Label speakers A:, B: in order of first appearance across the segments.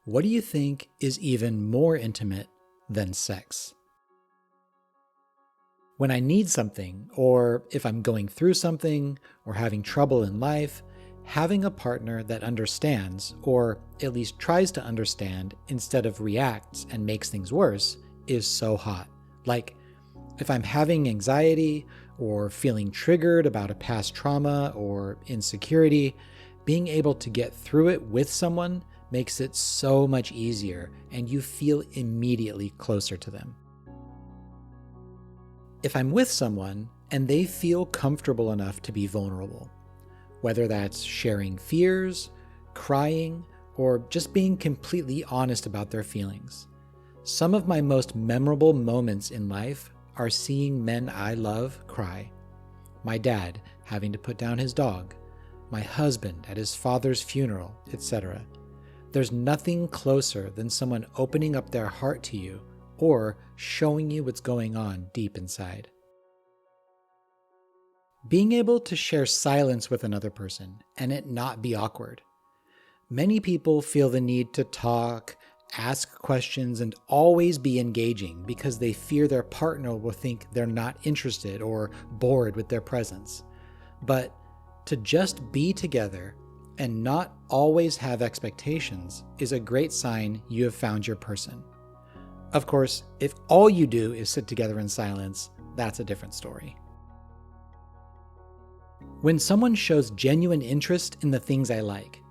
A: what do you think is even more intimate than sex? When I need something, or if I'm going through something, or having trouble in life, having a partner that understands, or at least tries to understand instead of reacts and makes things worse, is so hot. Like, if I'm having anxiety or feeling triggered about a past trauma or insecurity, being able to get through it with someone makes it so much easier, and you feel immediately closer to them. If I'm with someone and they feel comfortable enough to be vulnerable, whether that's sharing fears, crying, or just being completely honest about their feelings. Some of my most memorable moments in life are seeing men I love cry. My dad having to put down his dog, my husband at his father's funeral, etc. There's nothing closer than someone opening up their heart to you or showing you what's going on deep inside. Being able to share silence with another person and it not be awkward. Many people feel the need to talk, ask questions, and always be engaging because they fear their partner will think they're not interested or bored with their presence. But to just be together and not always have expectations is a great sign you have found your person. Of course, if all you do is sit together in silence, that's a different story. When someone shows genuine interest in the things I like,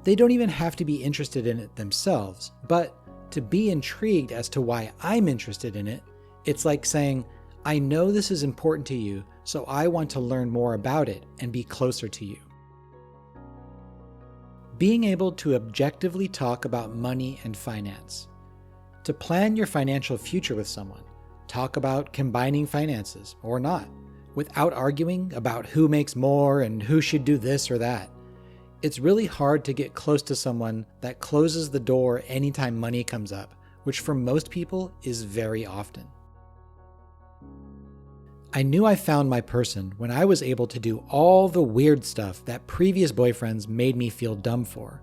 A: they don't even have to be interested in it themselves, but to be intrigued as to why I'm interested in it, it's like saying, I know this is important to you, so I want to learn more about it and be closer to you. Being able to objectively talk about money and finance. To plan your financial future with someone, talk about combining finances or not, without arguing about who makes more and who should do this or that. It's really hard to get close to someone that closes the door anytime money comes up, which for most people is very often. I knew I found my person when I was able to do all the weird stuff that previous boyfriends made me feel dumb for.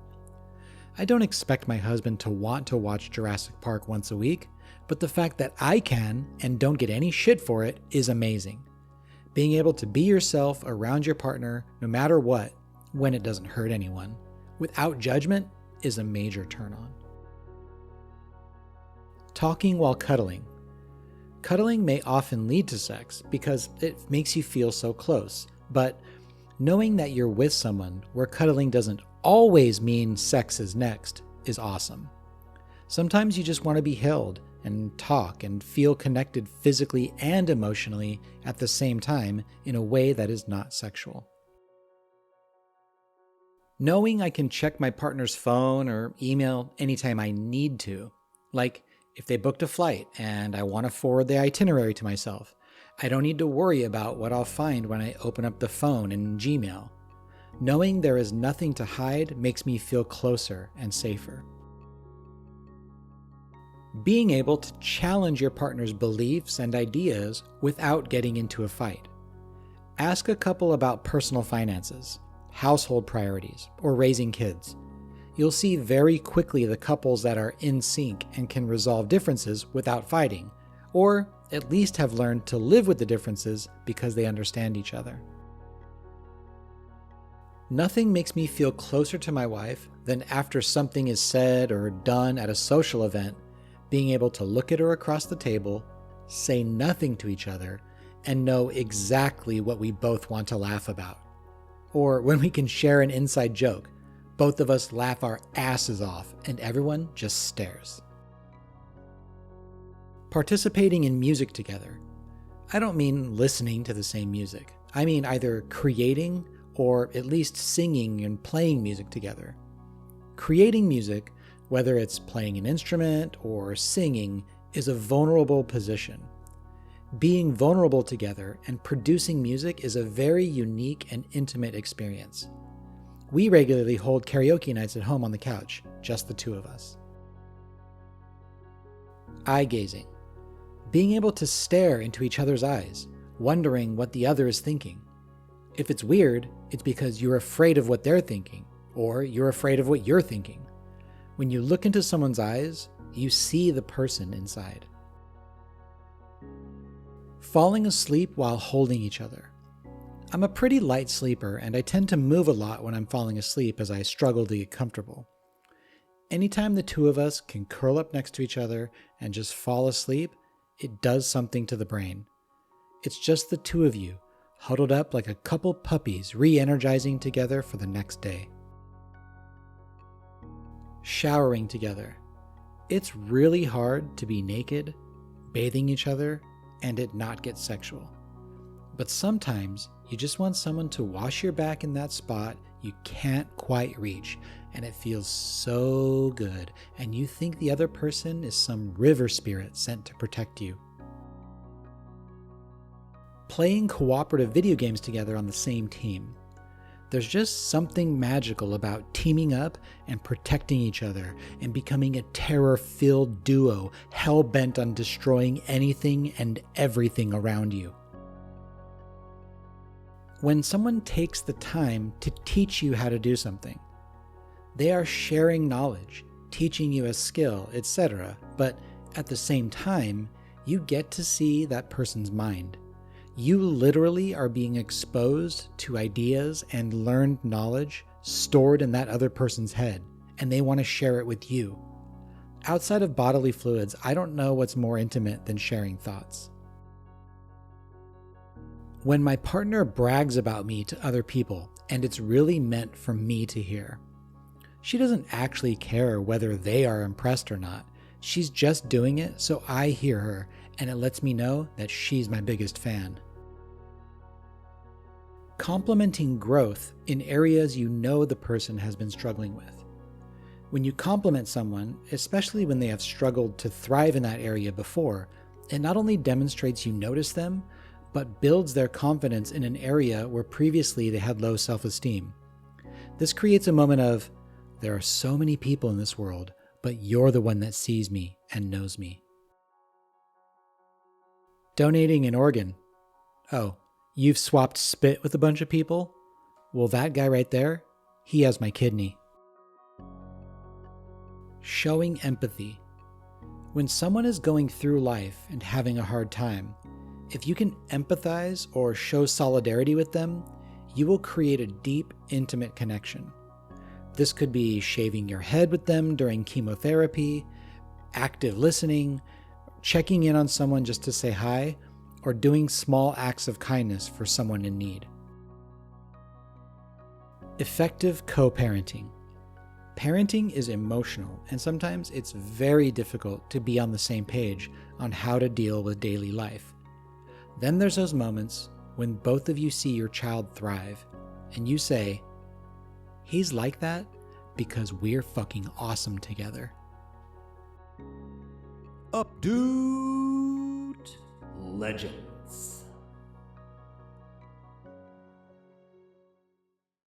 A: I don't expect my husband to want to watch Jurassic Park once a week, but the fact that I can and don't get any shit for it is amazing. Being able to be yourself around your partner, no matter what, when it doesn't hurt anyone, without judgment, is a major turn on. Talking while cuddling. Cuddling may often lead to sex because it makes you feel so close, but knowing that you're with someone where cuddling doesn't always mean sex is next is awesome. Sometimes you just want to be held and talk and feel connected physically and emotionally at the same time in a way that is not sexual. Knowing I can check my partner's phone or email anytime I need to, like if they booked a flight and I want to forward the itinerary to myself, I don't need to worry about what I'll find when I open up the phone in Gmail. Knowing there is nothing to hide makes me feel closer and safer. Being able to challenge your partner's beliefs and ideas without getting into a fight. Ask a couple about personal finances, household priorities, or raising kids. You'll see very quickly the couples that are in sync and can resolve differences without fighting, or at least have learned to live with the differences because they understand each other. Nothing makes me feel closer to my wife than after something is said or done at a social event, being able to look at her across the table, say nothing to each other, and know exactly what we both want to laugh about. Or when we can share an inside joke, both of us laugh our asses off and everyone just stares. Participating in music together. I don't mean listening to the same music. I mean either creating or at least singing and playing music together. Creating music, whether it's playing an instrument or singing, is a vulnerable position. Being vulnerable together and producing music is a very unique and intimate experience. We regularly hold karaoke nights at home on the couch, just the two of us. Eye gazing. Being able to stare into each other's eyes, wondering what the other is thinking. If it's weird, it's because you're afraid of what they're thinking, or you're afraid of what you're thinking. When you look into someone's eyes, you see the person inside. Falling asleep while holding each other. I'm a pretty light sleeper, and I tend to move a lot when I'm falling asleep as I struggle to get comfortable. Anytime the two of us can curl up next to each other and just fall asleep, it does something to the brain. It's just the two of you, huddled up like a couple puppies, re-energizing together for the next day. Showering together. It's really hard to be naked, bathing each other, and it not get sexual. But sometimes you just want someone to wash your back in that spot you can't quite reach, and it feels so good, and you think the other person is some river spirit sent to protect you. Playing cooperative video games together on the same team. There's just something magical about teaming up and protecting each other and becoming a terror-filled duo hell-bent on destroying anything and everything around you. When someone takes the time to teach you how to do something, they are sharing knowledge, teaching you a skill, etc. But at the same time, you get to see that person's mind. You literally are being exposed to ideas and learned knowledge stored in that other person's head, and they want to share it with you. Outside of bodily fluids, I don't know what's more intimate than sharing thoughts. When my partner brags about me to other people, and it's really meant for me to hear. She doesn't actually care whether they are impressed or not. She's just doing it so I hear her, and it lets me know that she's my biggest fan. Complimenting growth in areas you know the person has been struggling with. When you compliment someone, especially when they have struggled to thrive in that area before, it not only demonstrates you notice them, but builds their confidence in an area where previously they had low self-esteem. This creates a moment of, there are so many people in this world, but you're the one that sees me and knows me. Donating an organ. Oh, you've swapped spit with a bunch of people? Well, that guy right there, he has my kidney. Showing empathy. When someone is going through life and having a hard time, if you can empathize or show solidarity with them, you will create a deep, intimate connection. This could be shaving your head with them during chemotherapy, active listening, checking in on someone just to say hi, or doing small acts of kindness for someone in need. Effective co-parenting. Parenting is emotional, and sometimes it's very difficult to be on the same page on how to deal with daily life. Then there's those moments when both of you see your child thrive, and you say, he's like that because we're fucking awesome together.
B: Up, dude! Legend.